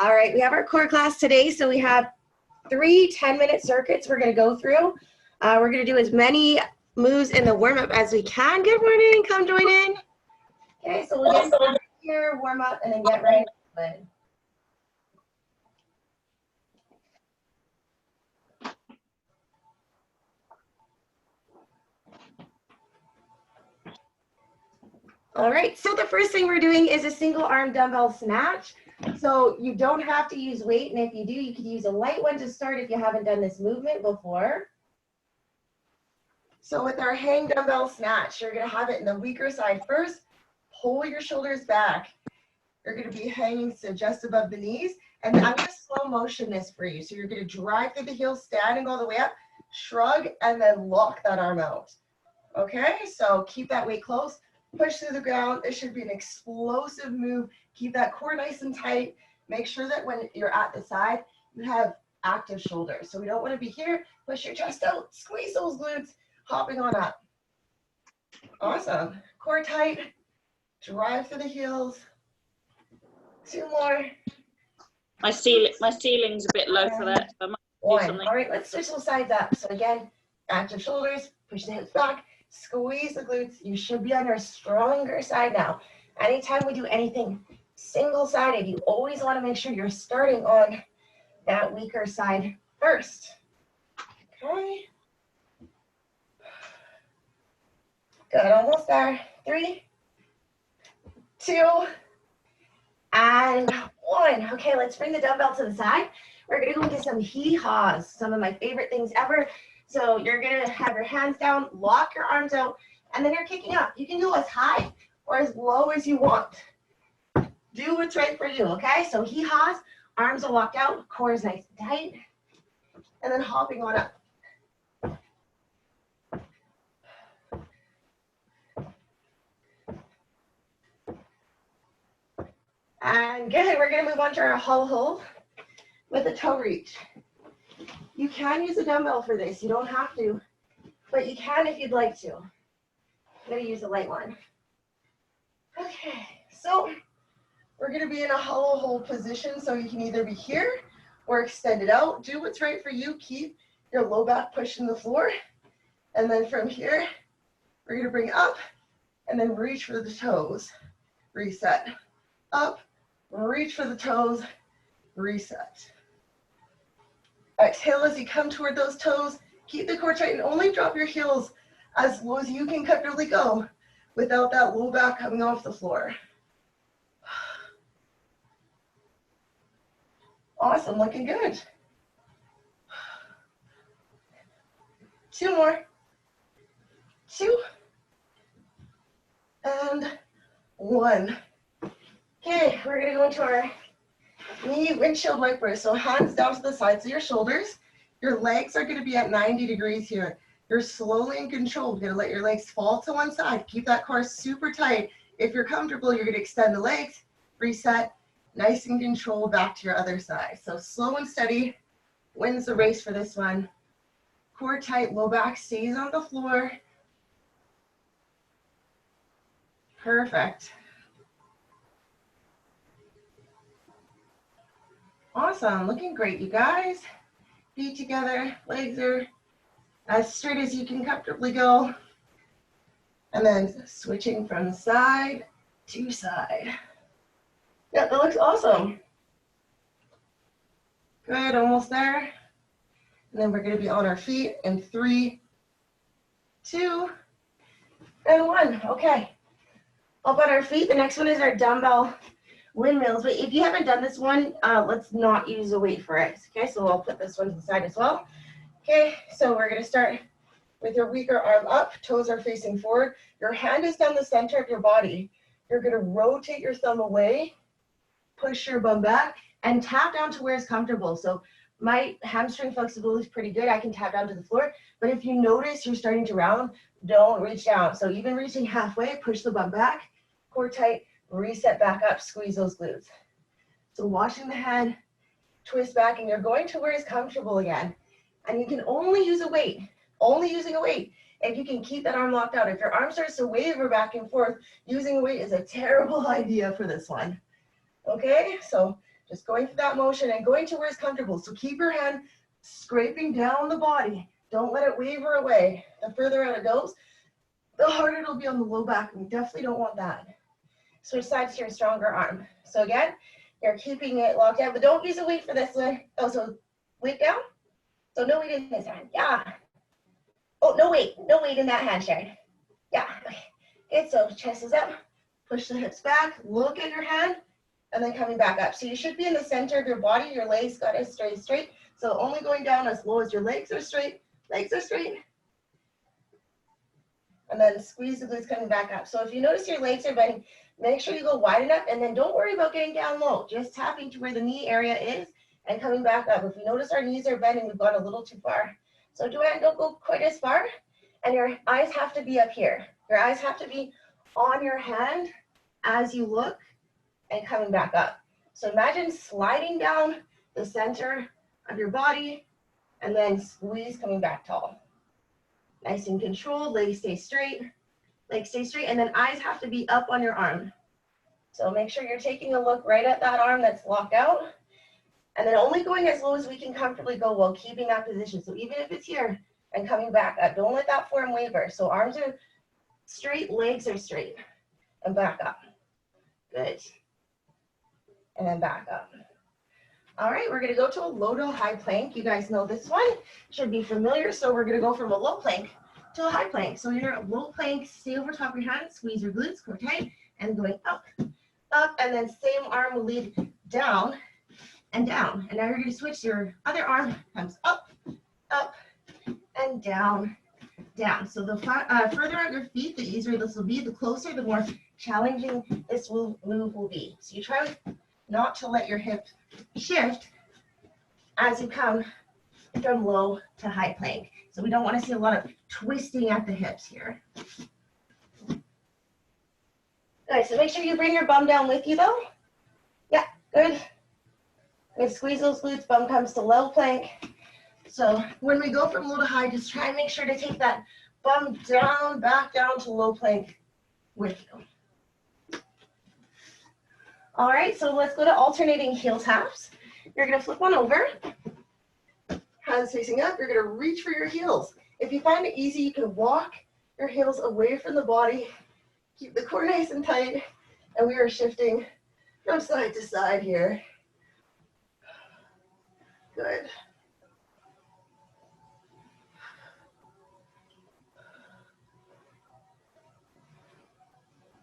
All right, we have our core class today, so we have 3 10-minute circuits we're going to go through. We're going to do as many moves in the warm-up as we can. Good morning, come join in. Okay, so we'll get started here, warm up, and then get ready. All right, so the first thing we're doing is a single arm dumbbell snatch. So you don't have to use weight, and if you do, you could use a light one to start if you haven't done this movement before. So with our hang dumbbell snatch, you're gonna have it in the weaker side first. Pull your shoulders back. You're gonna be hanging so just above the knees, and I'm gonna slow motion this for you. So you're gonna drive through the heels, standing all the way up, shrug, and then lock that arm out. Okay, so keep that weight close. Push through the ground. This should be an explosive move. Keep that core nice and tight. Make sure that when you're at the side, you have active shoulders. So we don't want to be here. Push your chest out. Squeeze those glutes. Hopping on up. Awesome. Core tight. Drive through the heels. 2 more. My ceiling's a bit low for that. So I might do something. All right, let's switch those sides up. So again, active shoulders. Push the hips back. Squeeze the glutes. You should be on your stronger side now. Anytime we do anything single-sided, you always want to make sure you're starting on that weaker side first. Okay. Good, almost there. 3, 2, and 1. Okay, let's bring the dumbbell to the side. We're going to go into some hee-haws, some of my favorite things ever. So you're going to have your hands down, lock your arms out, and then you're kicking up. You can go as high or as low as you want. Do what's right for you, okay? So hee-haws, arms are locked out, core is nice and tight, and then hopping on up. And good, we're going to move on to our hollow hold with a toe reach. You can use a dumbbell for this. You don't have to, but you can if you'd like to. I'm going to use a light one. Okay, so we're going to be in a hollow hold position, so you can either be here or extend it out. Do what's right for you. Keep your low back pushing the floor. And then from here, we're going to bring up and then reach for the toes. Reset. Up, reach for the toes, reset. Exhale as you come toward those toes. Keep the core tight and only drop your heels as low as you can comfortably go without that low back coming off the floor. Awesome, looking good. 2 more. 2. And 1. Okay, we're gonna go into our knee windshield wipers. So hands down to the sides of your shoulders. Your legs are gonna be at 90 degrees here. You're slowly in control. You're gonna let your legs fall to one side. Keep that core super tight. If you're comfortable, you're gonna extend the legs, reset, nice and controlled back to your other side. So slow and steady wins the race for this one. Core tight, low back stays on the floor. Perfect. Awesome, looking great, you guys. Feet together, legs are as straight as you can comfortably go. And then switching from side to side. Yeah, that looks awesome. Good, almost there. And then we're gonna be on our feet in 3, 2, and 1. Okay, up on our feet. The next one is our dumbbell windmills, but if you haven't done this one, let's not use a weight for it. Okay, so I'll put this one to the side as well. Okay, so we're gonna start with your weaker arm up, toes are facing forward. Your hand is down the center of your body. You're gonna rotate your thumb away, push your bum back, and tap down to where it's comfortable. So my hamstring flexibility is pretty good. I can tap down to the floor, but if you notice you're starting to round, don't reach down. So even reaching halfway, push the bum back, core tight, reset back up, squeeze those glutes. So watching the head, twist back, and you're going to where it's comfortable again. And you can only use a weight, only using a weight, if you can keep that arm locked out. If your arm starts to waver back and forth, using a weight is a terrible idea for this one. Okay, so Just going through that motion and going to where it's comfortable. So keep your hand scraping down the body. Don't let it waver away. The further out it goes, the harder it'll be on the low back. We definitely don't want that. Switch sides to your stronger arm. So again, you're keeping it locked down, but don't use a weight for this one. Oh, so weight down. So no weight in this hand. Yeah. Oh, no weight in that hand, Sharon. Yeah. Okay. Good. So chest is up. Push the hips back. Look at your hand, and then coming back up. So you should be in the center of your body. Your legs got to stay straight. So only going down as low as your legs are straight. Legs are straight. And then squeeze the glutes coming back up. So if you notice your legs are bending, make sure you go wide enough, and then don't worry about getting down low. Just tapping to where the knee area is and coming back up. If we notice our knees are bending, we've gone a little too far. So Joanne, don't go quite as far, and your eyes have to be up here. Your eyes have to be on your hand as you look and coming back up. So imagine sliding down the center of your body and then squeeze coming back tall. Nice and controlled, legs stay straight, and then eyes have to be up on your arm. So make sure you're taking a look right at that arm that's locked out, and then only going as low as we can comfortably go while keeping that position. So even if it's here and coming back up, don't let that form waver. So arms are straight, legs are straight, and back up. Good. And then back up. All right, we're gonna go to a low to high plank. You guys know this one, should be familiar. So we're gonna go from a low plank to a high plank. So you're at low plank, stay over top of your hand, squeeze your glutes, core tight, and going up, up, and then same arm will lead down and down. And now you're gonna switch, your other arm comes up, up, and down, down. So the further out your feet, the easier this will be. The closer, the more challenging this move will be. So you try not to let your hip shift as you come from low to high plank. So we don't want to see a lot of twisting at the hips here. Good, so make sure you bring your bum down with you though. Yeah, good. Good, squeeze those glutes, bum comes to low plank. So when we go from low to high, just try and make sure to take that bum down, back down to low plank with you. All right, so let's go to alternating heel taps. You're gonna flip one over, hands facing up, you're gonna reach for your heels. If you find it easy, you can walk your heels away from the body, keep the core nice and tight, and we are shifting from side to side here. Good.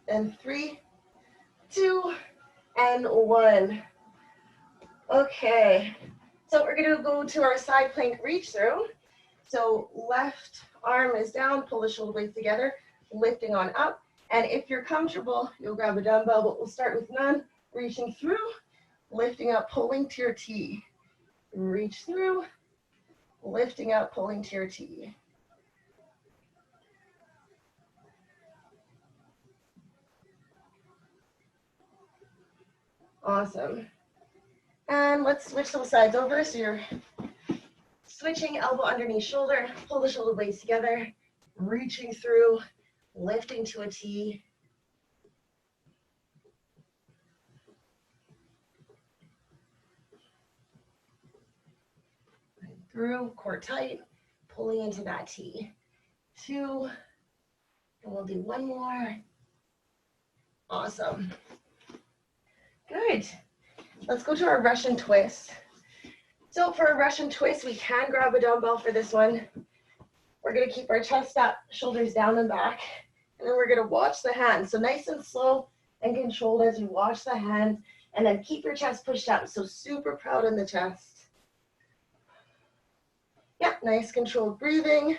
And 3, 2, and 1. Okay, so we're gonna go to our side plank reach through. So left arm is down, pull the shoulder blades together, lifting on up. And if you're comfortable, you'll grab a dumbbell, but we'll start with none, reaching through, lifting up, pulling to your T. Reach through, lifting up, pulling to your T. Awesome. And let's switch those sides over. So you're switching elbow underneath shoulder, pull the shoulder blades together, reaching through, lifting to a T. Through, core tight, pulling into that T. 2, and we'll do one more. Awesome. Good. Let's go to our Russian twist. So for a Russian twist, we can grab a dumbbell for this one. We're gonna keep our chest up, shoulders down and back, and then we're gonna watch the hands. So nice and slow and controlled as you watch the hands, and then keep your chest pushed up. So super proud in the chest. Yeah, nice controlled breathing.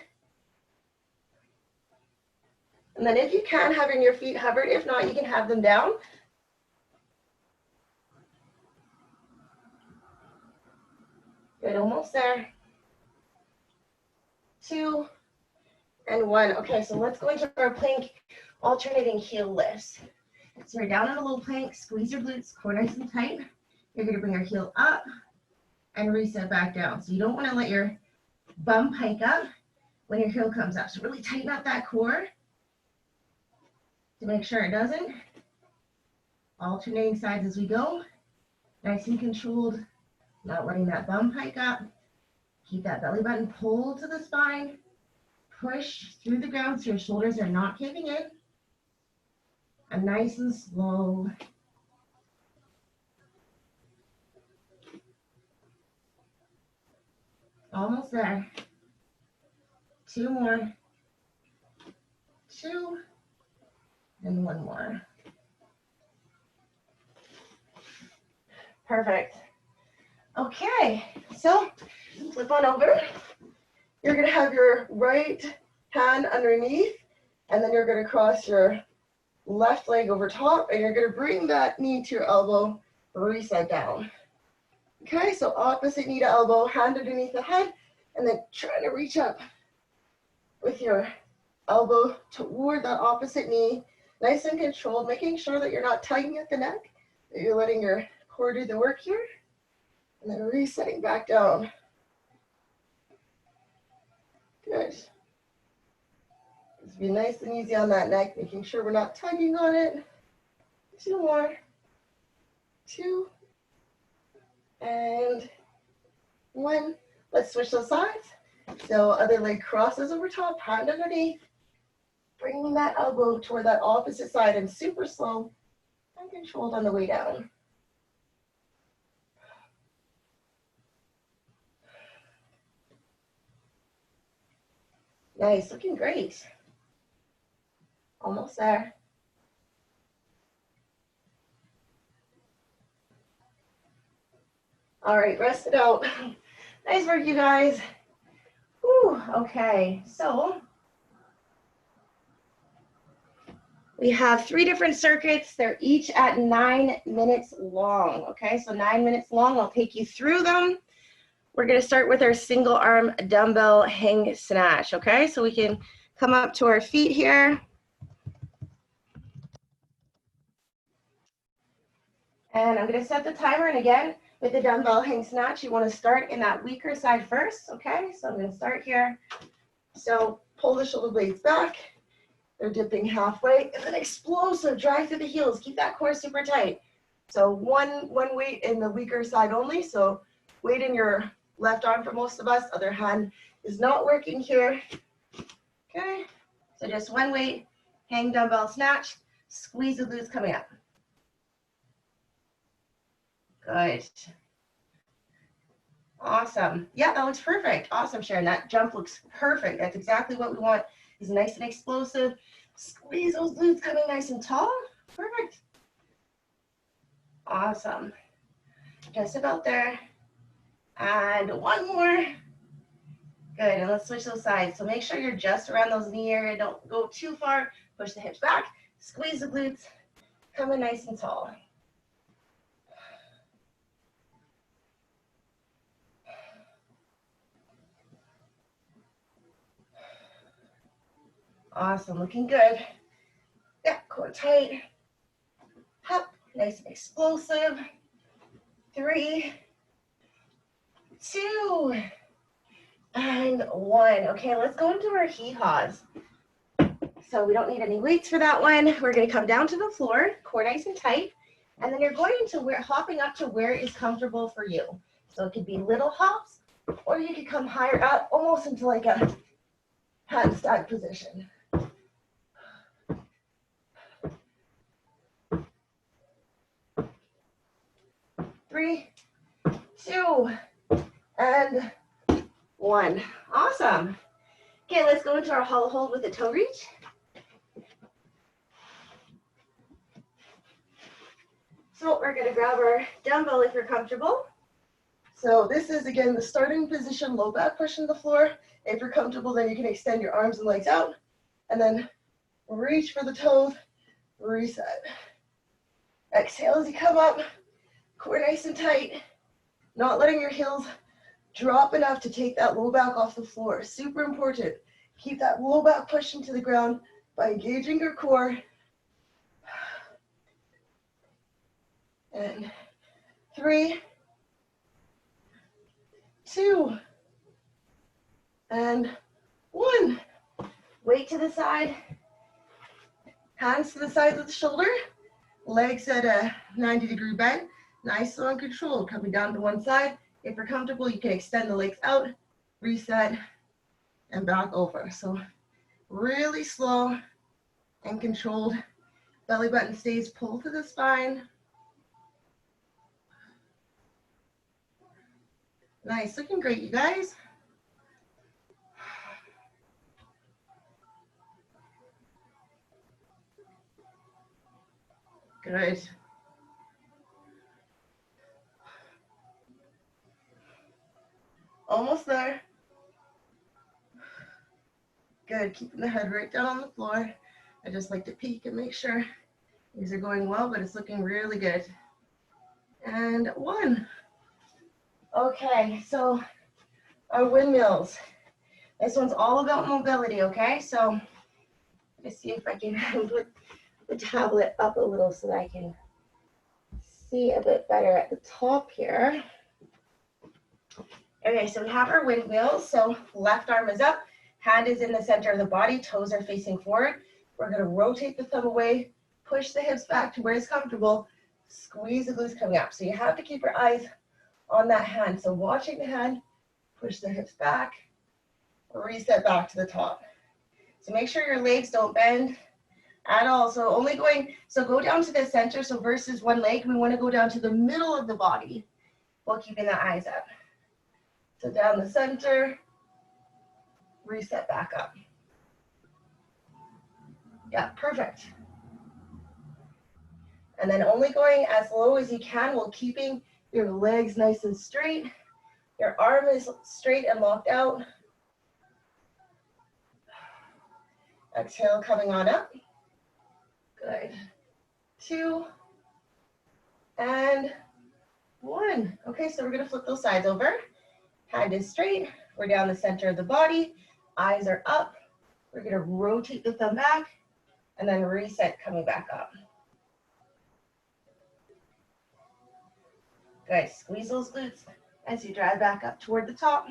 And then if you can, having your feet hovered. If not, you can have them down. Good, almost there. 2, and 1. Okay, so let's go into our plank alternating heel lifts. So you're down on a low plank, squeeze your glutes, core nice and tight. You're gonna bring your heel up and reset back down. So you don't wanna let your bum hike up when your heel comes up. So really tighten up that core to make sure it doesn't. Alternating sides as we go. Nice and controlled, not letting that bum hike up. Keep that belly button pulled to the spine. Push through the ground so your shoulders are not caving in. And nice and slow. Almost there. 2 more. 2. And 1 more. Perfect. Okay, so flip on over. You're going to have your right hand underneath, and then you're going to cross your left leg over top, and you're going to bring that knee to your elbow, reset down. Okay, so opposite knee to elbow, hand underneath the head, and then try to reach up with your elbow toward that opposite knee, nice and controlled, making sure that you're not tugging at the neck, that you're letting your core do the work here, and then resetting back down. Good. Just be nice and easy on that neck, making sure we're not tugging on it. 2 more. 2. And 1. Let's switch those sides. So other leg crosses over top, hand underneath. Bringing that elbow toward that opposite side and super slow and controlled on the way down. Nice, looking great. Almost there. All right, rest it out. Nice work, you guys. Whew, okay, so we have 3 different circuits. They're each at 9 minutes long, okay? So 9 minutes long, I'll take you through them. We're gonna start with our single arm dumbbell hang snatch, okay? So we can come up to our feet here. And I'm gonna set the timer, and again, with the dumbbell hang snatch, you wanna start in that weaker side first, okay? So I'm gonna start here. So pull the shoulder blades back. They're dipping halfway, and then explosive, drive through the heels. Keep that core super tight. So one weight in the weaker side only. So weight in your left arm for most of us. Other hand is not working here. Okay, so just 1 weight, hang dumbbell snatch, squeeze the glutes coming up. Good. Awesome. Yeah, that looks perfect. Awesome, Sharon. That jump looks perfect. That's exactly what we want. Is nice and explosive. Squeeze those glutes coming nice and tall. Perfect. Awesome. Just about there. And 1 more. Good, and let's switch those sides. So make sure you're just around those knee area. Don't go too far. Push the hips back. Squeeze the glutes. Coming nice and tall. Awesome, looking good. Yeah, core tight. Up, nice and explosive. 3, 2, and 1. Okay, let's go into our hee-haws. So we don't need any weights for that one. We're gonna come down to the floor, core nice and tight, and then you're going to hopping up to where is comfortable for you. So it could be little hops, or you could come higher up, almost into like a handstand position. 3, 2, and 1. Awesome. Okay, let's go into our hollow hold with a toe reach. So we're going to grab our dumbbell if you're comfortable. So this is, again, the starting position, low back push in the floor. If you're comfortable, then you can extend your arms and legs out. And then reach for the toes, reset. Exhale as you come up, core nice and tight. Not letting your heels drop enough to take that low back off the floor. Super important. Keep that low back push into the ground by engaging your core. And 3, 2, and 1. Weight to the side. Hands to the sides of the shoulder. Legs at a 90-degree bend. Nice, slow, and controlled. Coming down to one side. If you're comfortable, you can extend the legs out, reset, and back over. So really slow and controlled. Belly button stays pulled to the spine. Nice, looking great, you guys. Good. Almost there. Good, keeping the head right down on the floor. I just like to peek and make sure these are going well, but it's looking really good. And 1. Okay, so our windmills. This one's all about mobility, okay? So let's see if I can put the tablet up a little so that I can see a bit better at the top here. Okay, so we have our windmills. So left arm is up, hand is in the center of the body, toes are facing forward. We're gonna rotate the thumb away, push the hips back to where it's comfortable, squeeze the glutes coming up. So you have to keep your eyes on that hand. So watching the hand, push the hips back, reset back to the top. So make sure your legs don't bend at all. So go down to the center. So versus one leg, we want to go down to the middle of the body while keeping the eyes up. So down the center, reset back up. Yeah, perfect. And then only going as low as you can while keeping your legs nice and straight. Your arm is straight and locked out. Exhale, coming on up. Good. 2 and 1. Okay, so we're going to flip those sides over. Hand is straight. We're down the center of the body. Eyes are up. We're going to rotate the thumb back and then reset, coming back up. Good. Squeeze those glutes as you drive back up toward the top.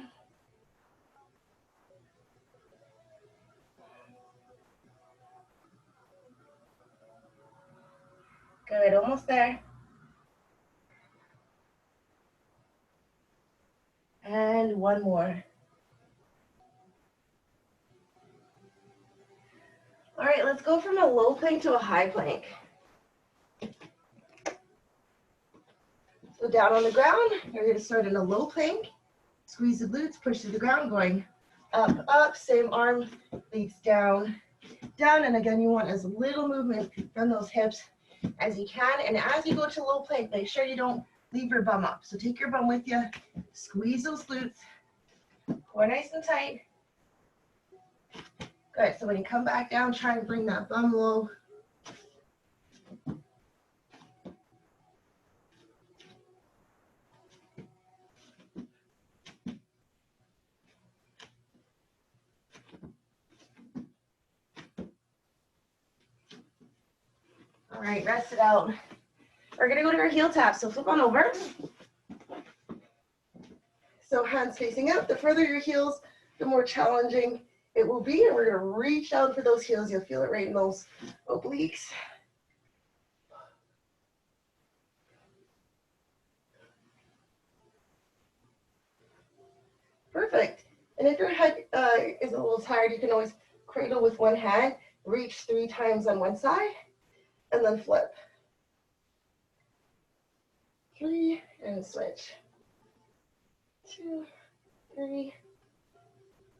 Good. Almost there. And 1 more. All right, let's go from a low plank to a high plank. So down on the ground, you're going to start in a low plank. Squeeze the glutes, push to the ground, going up, up. Same arm, leads down, down. And again, you want as little movement from those hips as you can. And as you go to low plank, make sure you don't leave your bum up. So take your bum with you. Squeeze those glutes. Core nice and tight. Good. So when you come back down, try and bring that bum low. All right, rest it out. We're going to go to our heel tap. So flip on over. So hands facing up. The further your heels, the more challenging it will be. And we're going to reach out for those heels. You'll feel it right in those obliques. Perfect. And if your head is a little tired, you can always cradle with one hand, reach 3 times on one side, and then flip. 3, and switch. 2, 3.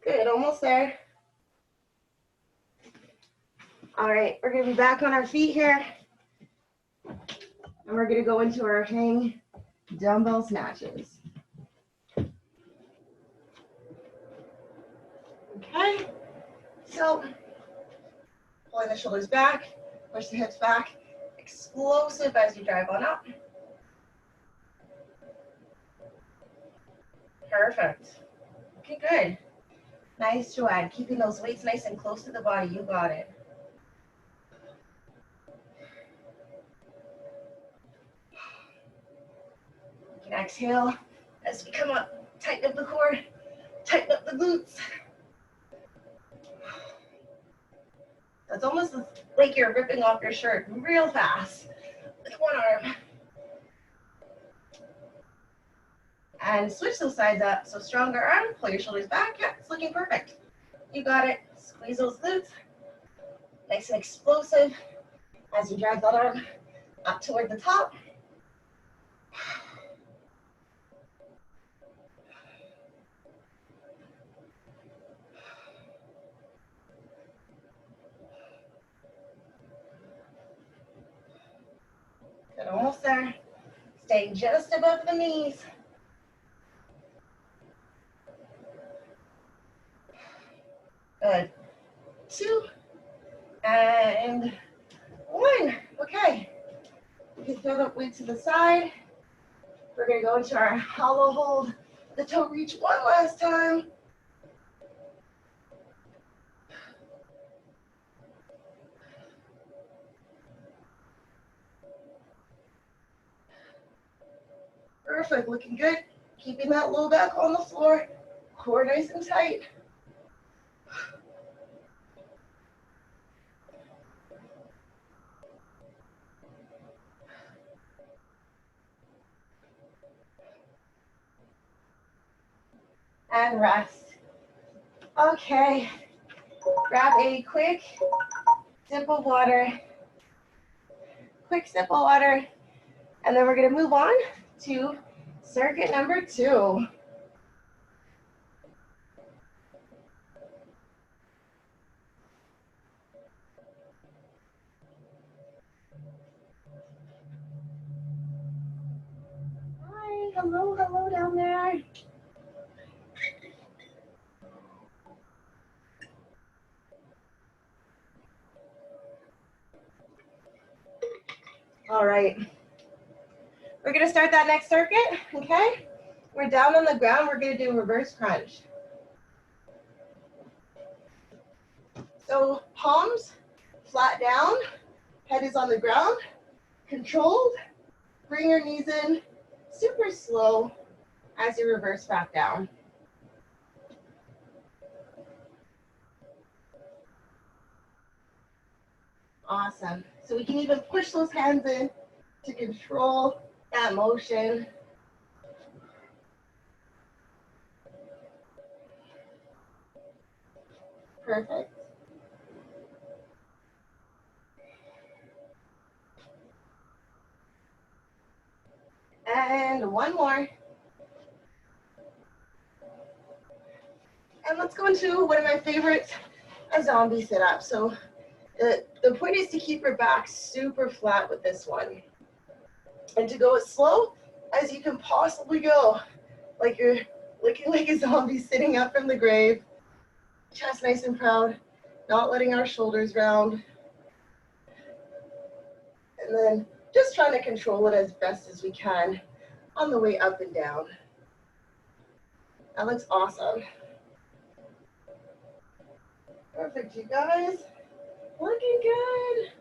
Good, almost there. All right, we're gonna be back on our feet here. And we're gonna go into our hang dumbbell snatches. Okay, so pulling the shoulders back, push the hips back, explosive as you drive on up. Perfect. Okay, good. Nice, Joanne. Keeping those weights nice and close to the body. You got it. You can exhale as we come up. Tighten up the core. Tighten up the glutes. That's almost like you're ripping off your shirt real fast with one arm. And switch those sides up. So stronger arm, pull your shoulders back. Yeah, it's looking perfect. You got it. Squeeze those glutes. Nice and explosive as you drag that arm up toward the top. Good, almost there. Staying just above the knees. Good. 2 and 1. Okay. You can throw that weight to the side. We're going to go into our hollow hold. The toe reach one last time. Perfect, looking good. Keeping that low back on the floor. Core nice and tight. And rest. Okay, grab a quick sip of water. Quick sip of water. And then we're gonna move on to circuit number 2. Hi, hello down there. All right, we're gonna start that next circuit, okay? We're down on the ground, we're gonna do reverse crunch. So palms flat down, head is on the ground, controlled. Bring your knees in super slow as you reverse back down. Awesome. So we can even push those hands in to control that motion. Perfect. And one more. And let's go into one of my favorites, a zombie sit-up. So the point is to keep your back super flat with this one. And to go as slow as you can possibly go. Like you're looking like a zombie sitting up from the grave. Chest nice and proud. Not letting our shoulders round. And then just trying to control it as best as we can on the way up and down. That looks awesome. Perfect, you guys. Looking good.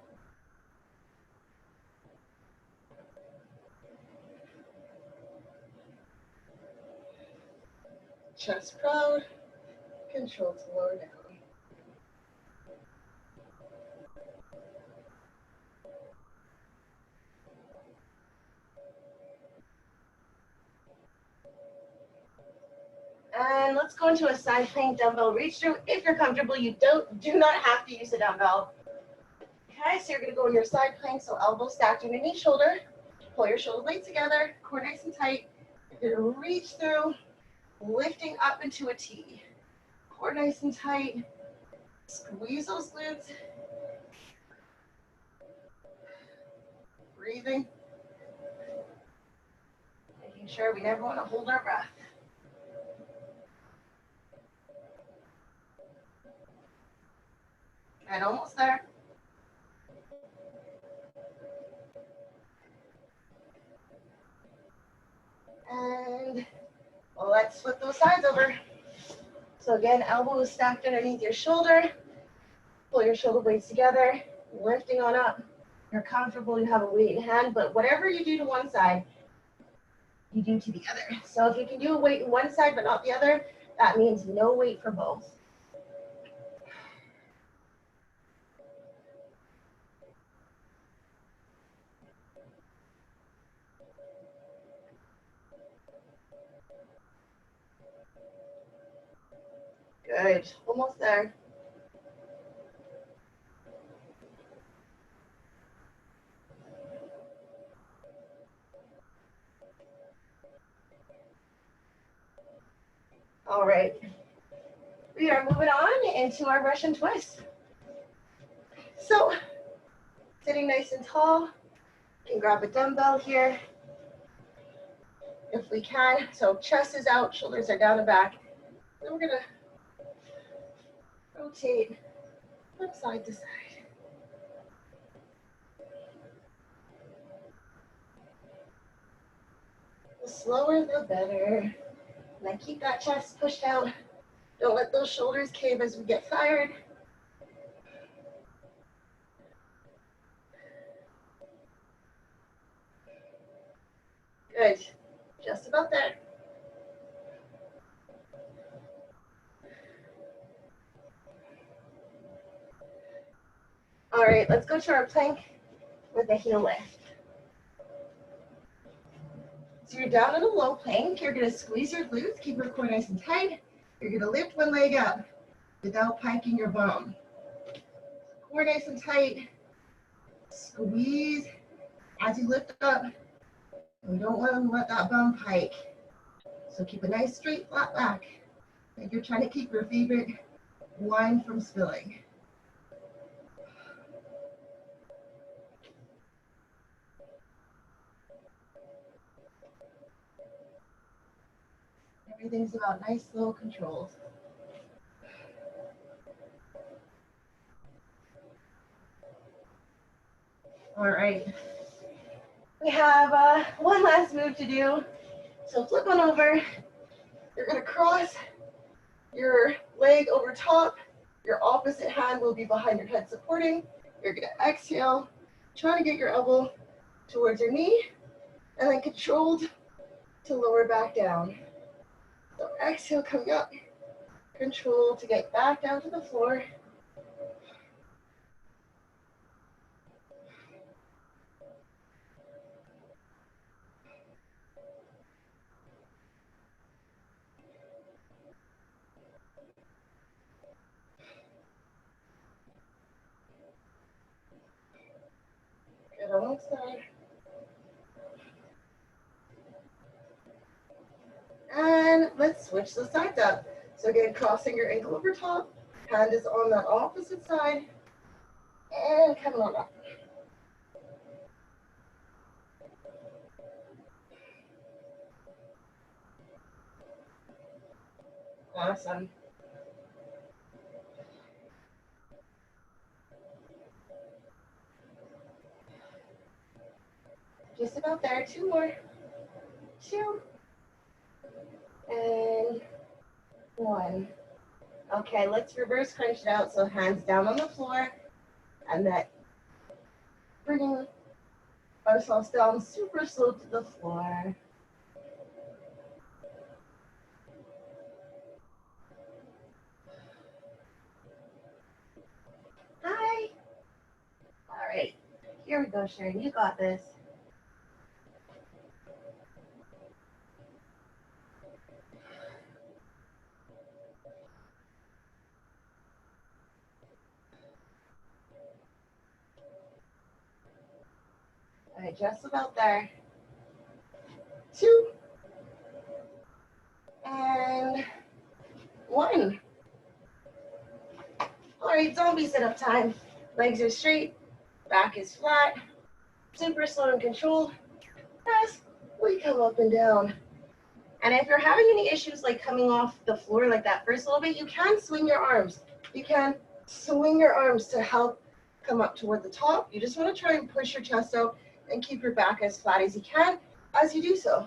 Chest proud. Control to lower down. And let's go into a side plank dumbbell reach through. If you're comfortable, you do not have to use a dumbbell. Okay, so you're gonna go in your side plank, so elbow stacked underneath shoulder. Pull your shoulder blades together, core nice and tight. You're gonna reach through, lifting up into a T. Core nice and tight. Squeeze those glutes. Breathing. Making sure we never want to hold our breath. And almost there. And let's flip those sides over. So again, elbow is stacked underneath your shoulder. Pull your shoulder blades together, lifting on up. You're comfortable, you have a weight in hand, but whatever you do to one side, you do to the other. So if you can do a weight in one side but not the other, that means no weight for both. Good. Almost there. All right. We are moving on into our Russian twist. So, sitting nice and tall, you can grab a dumbbell here if we can. So chest is out, shoulders are down and back. Then we're gonna rotate from side to side. The slower the better. And then keep that chest pushed out. Don't let those shoulders cave as we get fired. Good. Just about there. All right, let's go to our plank with a heel lift. So you're down in a low plank. You're going to squeeze your glutes, keep your core nice and tight. You're going to lift one leg up without piking your bum. Core nice and tight. Squeeze as you lift up. We don't want to let that bum pike. So keep a nice straight flat back. Like you're trying to keep your favorite wine from spilling. Everything's about nice, slow controls. All right. We have one last move to do. So flip on over. You're going to cross your leg over top. Your opposite hand will be behind your head supporting. You're going to exhale, trying to get your elbow towards your knee, and then controlled to lower back down. So exhale, coming up. Control to get back down to the floor. Good, almost there. And let's switch the sides up. So again, crossing your ankle over top. Hand is on that opposite side. And coming on up. Awesome. Just about there. Two more. 2 and 1. Okay, let's reverse crunch it out. So hands down on the floor, and that bringing ourselves down super slow to the floor. Hi. All right, here we go, Sharon. You got this. All right, just about there. 2 and 1. All right, zombie sit-up time. Legs are straight, back is flat, super slow and controlled as we come up and down. And if you're having any issues like coming off the floor like that first little bit, you can swing your arms. You can swing your arms to help come up toward the top. You just want to try and push your chest out and keep your back as flat as you can as you do so.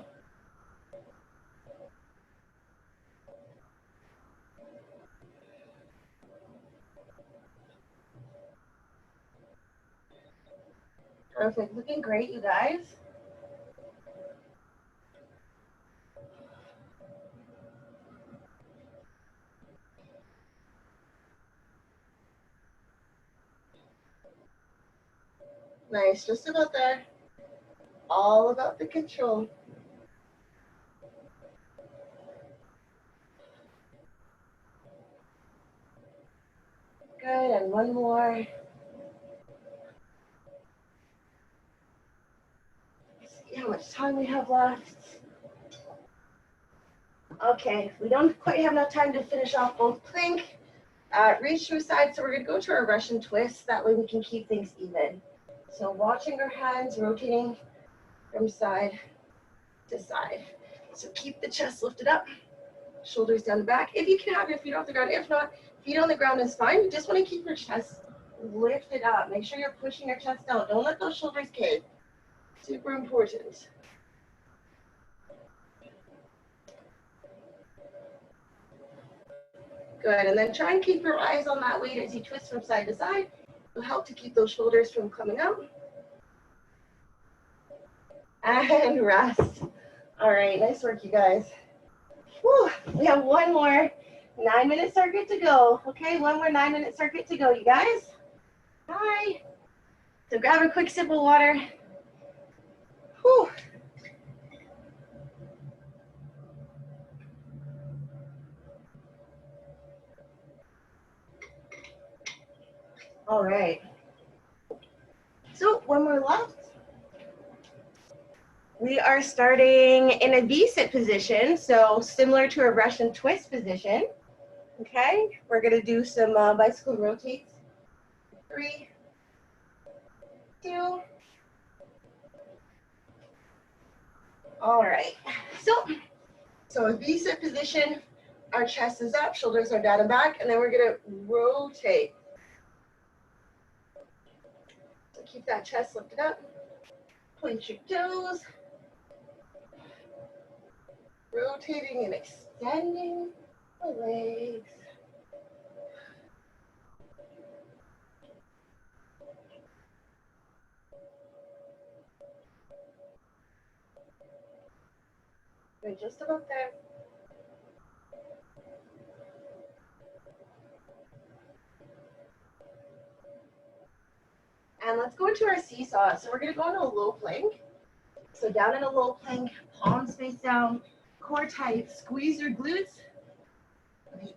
Perfect. Looking great, you guys. Nice. Just about there. All about the control. Good, and one more. See how much time we have left. Okay, we don't quite have enough time to finish off both plank. Reach to a side, so we're gonna go to our Russian twist. That way we can keep things even. So watching our hands, rotating from side to side. So keep the chest lifted up, shoulders down the back. If you can have your feet off the ground, if not, feet on the ground is fine. You just wanna keep your chest lifted up. Make sure you're pushing your chest down. Don't let those shoulders cave. Super important. Good, and then try and keep your eyes on that weight as you twist from side to side. It'll help to keep those shoulders from coming out. And rest. All right, nice work, you guys. Whew, we have one more 9-minute circuit to go. Okay, one more 9-minute circuit to go, you guys. Hi. So grab a quick sip of water. Whew. All right. So when we're left, we are starting in a V-sit position, so similar to a Russian twist position. Okay, we're gonna do some bicycle rotates. 3, 2. All right. So a V-sit position. Our chest is up, shoulders are down and back, and then we're gonna rotate. So keep that chest lifted up. Point your toes. Rotating and extending the legs. We're just about there. And let's go into our seesaw. So we're gonna go into a low plank. So down in a low plank, palms face down, core tight, squeeze your glutes.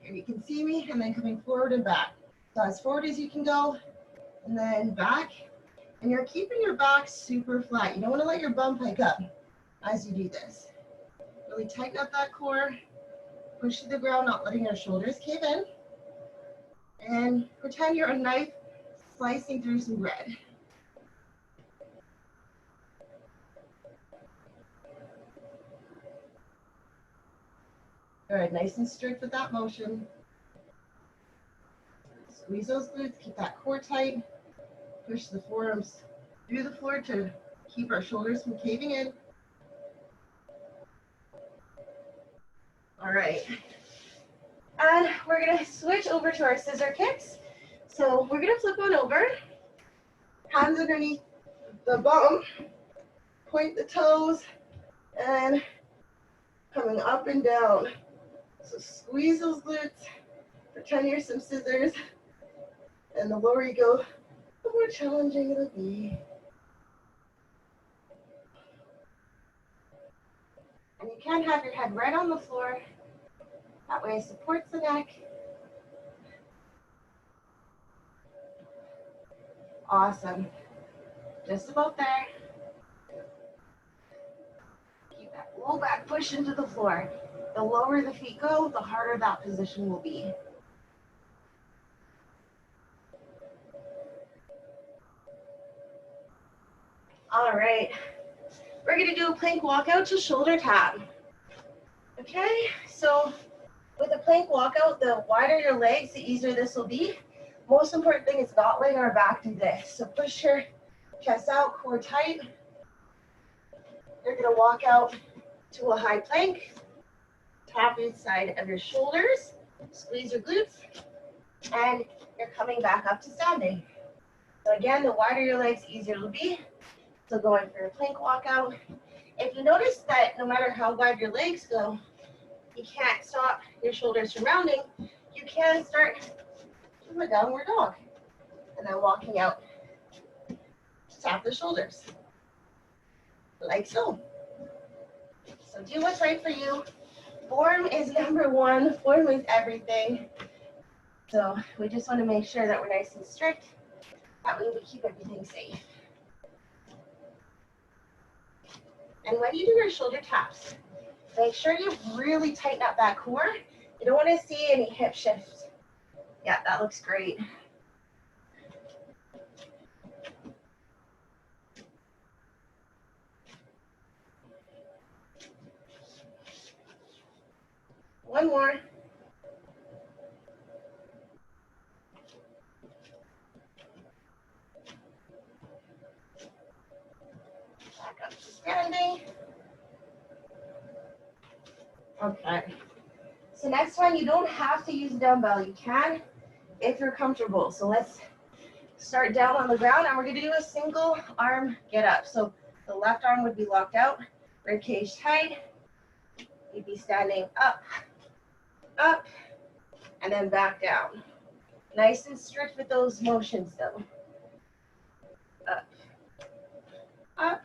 Here you can see me, and then coming forward and back. So as forward as you can go, and then back. And you're keeping your back super flat. You don't want to let your bum hike up as you do this. Really tighten up that core, push to the ground, not letting your shoulders cave in. And pretend you're a knife slicing through some bread. All right, nice and strict with that motion. Squeeze those glutes, keep that core tight. Push the forearms through the floor to keep our shoulders from caving in. All right. And we're gonna switch over to our scissor kicks. So we're gonna flip on over, hands underneath the bum, point the toes, and coming up and down. So squeeze those glutes, pretend you're some scissors, and the lower you go, the more challenging it'll be. And you can have your head right on the floor. That way it supports the neck. Awesome. Just about there. Keep that low back push into the floor. The lower the feet go, the harder that position will be. All right. We're gonna do a plank walkout to shoulder tap. Okay, so with a plank walkout, the wider your legs, the easier this will be. Most important thing is not letting our back do this. So push your chest out, core tight. You're gonna walk out to a high plank. Tap inside of your shoulders, squeeze your glutes, and you're coming back up to standing. So again, the wider your legs, the easier it'll be. So going for your plank walkout. If you notice that no matter how wide your legs go, you can't stop your shoulders from rounding, you can start to a downward dog. And then walking out, tap the shoulders, like so. So do what's right for you. Form is number one. Form is everything. So we just want to make sure that we're nice and strict. That way we keep everything safe. And when you do your shoulder taps, make sure you really tighten up that core. You don't want to see any hip shifts. Yeah, that looks great. One more. Back up to standing. Okay. So next one, you don't have to use a dumbbell. You can if you're comfortable. So let's start down on the ground, and we're going to do a single arm get up. So the left arm would be locked out, rib cage tight. You'd be standing up, up, and then back down. Nice and strict with those motions though. Up, up,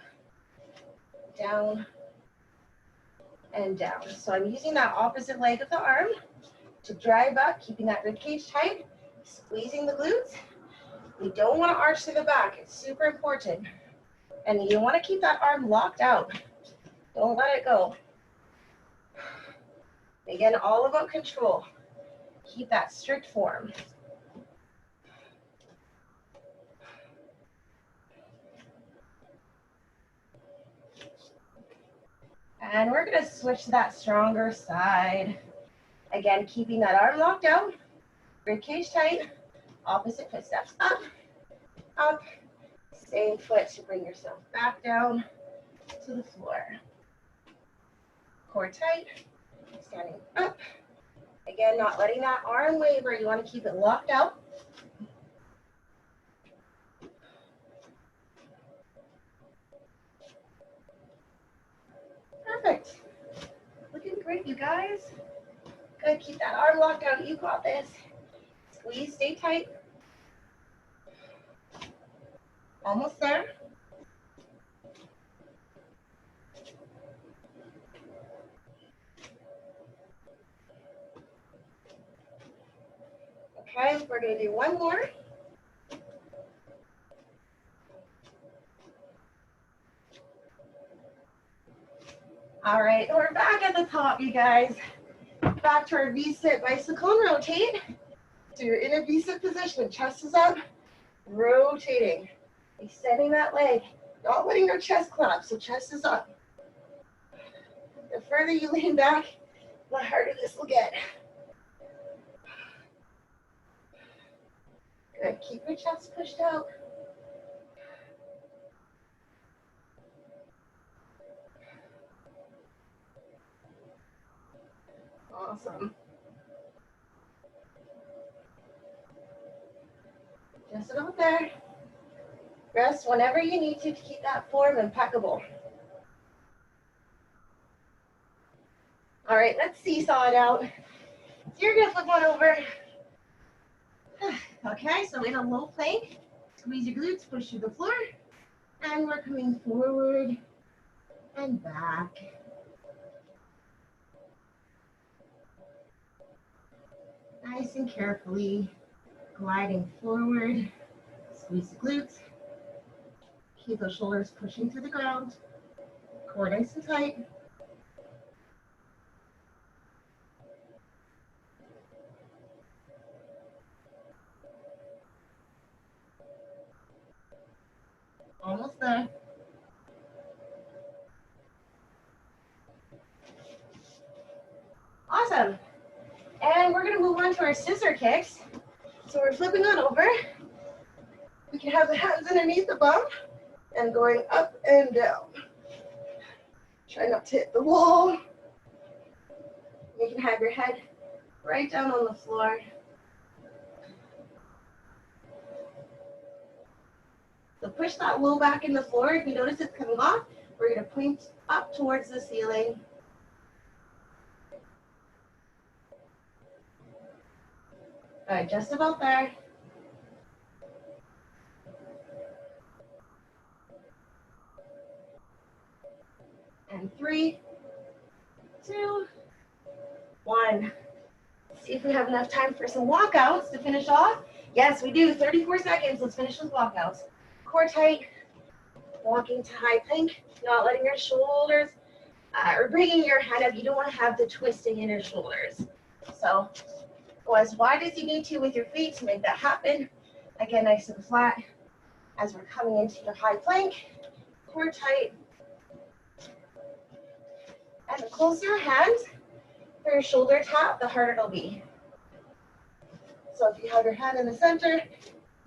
down, and down. So I'm using that opposite leg of the arm to drive up, keeping that rib cage tight, squeezing the glutes. We don't want to arch to the back. It's super important. And you want to keep that arm locked out. Don't let it go. Again, all about control. Keep that strict form. And we're going to switch to that stronger side. Again, keeping that arm locked out, rib cage tight, opposite footsteps up, up, same foot to bring yourself back down to the floor. Core tight, standing up. Again, not letting that arm waver. You want to keep it locked out. Perfect. Looking great, you guys. Good, keep that arm locked out. You got this. Squeeze, stay tight. Almost there. Okay, we're going to do one more. All right, we're back at the top, you guys. Back to our V-sit bicycle and rotate. So you're in a V-sit position, chest is up, rotating, extending that leg, not letting your chest collapse, so chest is up. The further you lean back, the harder this will get. Good, keep your chest pushed out. Awesome. Just about there. Rest whenever you need to keep that form impeccable. All right, let's seesaw it out. So you're gonna flip on over. Okay, so in a low plank, squeeze your glutes, push to the floor, and we're coming forward and back. Nice and carefully gliding forward, squeeze the glutes, keep those shoulders pushing through the ground, core nice and tight. Almost there. Awesome. And we're gonna move on to our scissor kicks. So we're flipping on over. We can have the hands underneath the bum and going up and down. Try not to hit the wall. You can have your head right down on the floor. So push that low back in the floor. If you notice it's coming off, we're going to point up towards the ceiling. All right, just about there. And 3, 2, 1. See if we have enough time for some walkouts to finish off. Yes, we do. 34 seconds. Let's finish with walkouts. Core tight. Walking to high plank. Not letting your shoulders or bringing your hand up. You don't want to have the twisting in your shoulders. So go as wide as you need to with your feet to make that happen. Again, nice and flat as we're coming into your high plank. Core tight. And the closer your hands for your shoulder tap, the harder it'll be. So if you have your hand in the center,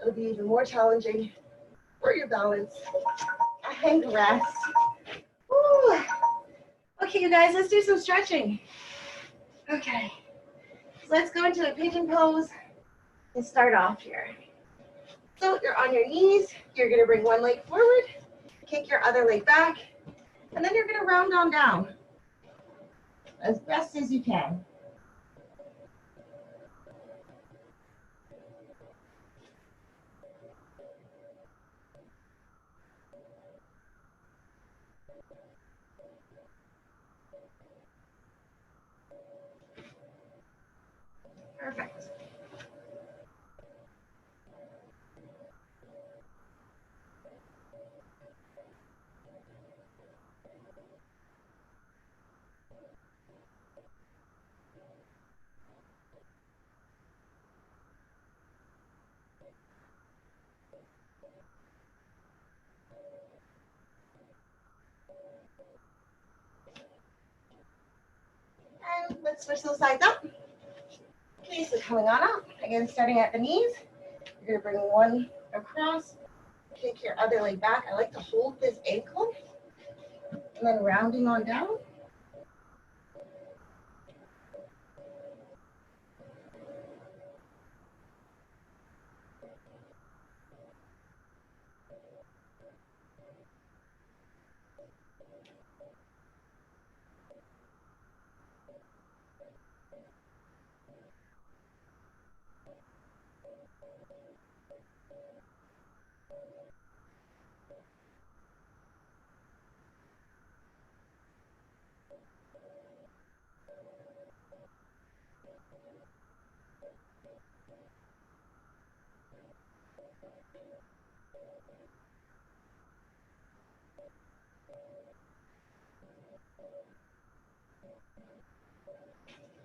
it'll be even more challenging for your balance and rest. Woo. Okay, you guys, let's do some stretching. Okay, so let's go into a pigeon pose and start off here. So you're on your knees, you're gonna bring one leg forward, kick your other leg back, and then you're gonna round on down as best as you can. Perfect. And let's switch those sides up. Okay, so coming on up, again, starting at the knees, you're gonna bring one across, kick your other leg back. I like to hold this ankle, and then rounding on down.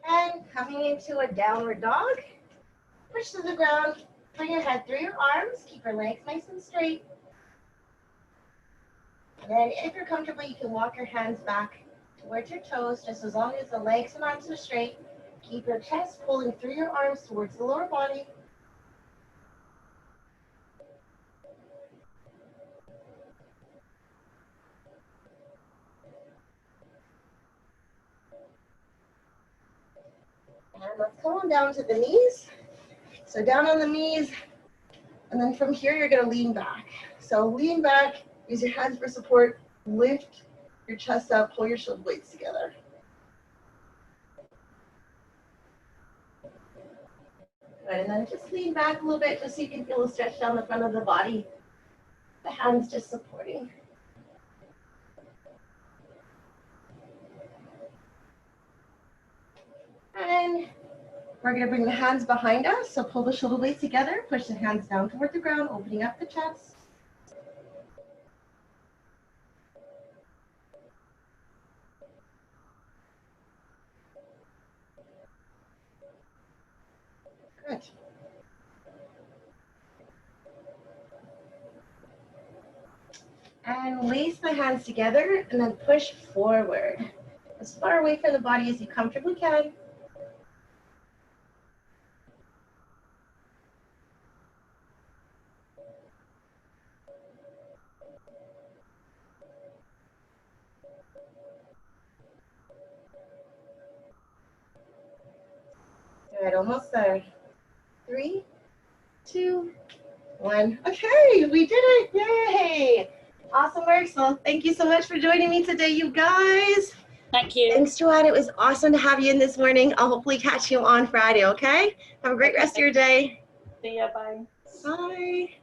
And coming into a downward dog, push to the ground, bring your head through your arms, keep your legs nice and straight. And then if you're comfortable, you can walk your hands back towards your toes, just as long as the legs and arms are straight. Keep your chest pulling through your arms towards the lower body. And let's come on down to the knees. So down on the knees, and then from here, you're gonna lean back. So lean back, use your hands for support, lift your chest up, pull your shoulder blades together. Good, and then just lean back a little bit just so you can feel a stretch down the front of the body. The hands just supporting. And we're gonna bring the hands behind us, so pull the shoulder blades together, push the hands down toward the ground, opening up the chest. Good. And lace the hands together and then push forward. As far away from the body as you comfortably can. Good, almost there. 3, 2, 1. Okay, we did it. Yay! Awesome work. So thank you so much for joining me today, you guys. Thank you. Thanks, Joanne. It was awesome to have you in this morning. I'll hopefully catch you on Friday, okay? Have a great rest of your day. See ya, bye. Bye.